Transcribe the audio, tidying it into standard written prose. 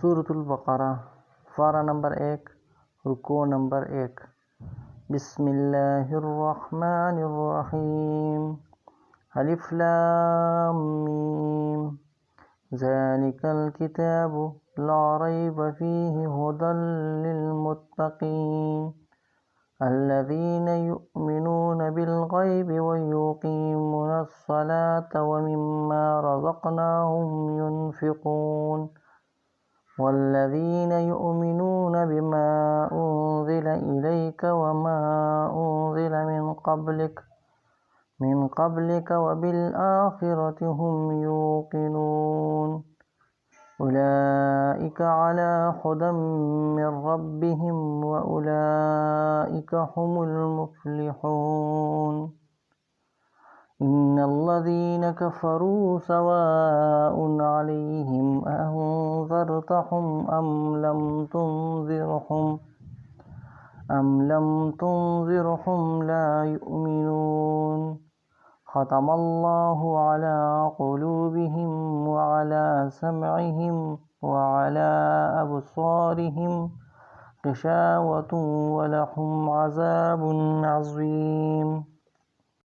سورۃ البقرہ، پارہ نمبر 1، رکوع نمبر 1۔ بسم اللہ الرحمن الرحیم۔ الف لام میم۔ ذالک الکتاب لا ریب فیہ ھدی للمتقین الذین یؤمنون بالغیب ویقیمون الصلاة ومما رزقناہم ینفقون والذین یؤمنون بما انزل الیک وما انزل من قبلک وبالآخرۃ هم یوقنون اولئک علی ھدی من ربہم واولئک هم المفلحون۔ ان الذین کفروا سواء علیہم اانذرتہم ام لم تنذرہم لا یؤمنون۔ ختم اللہ علی قلوبہم وعلی سمعہم وعلی ابصارہم غشاوۃ ولہم عذاب عظیم۔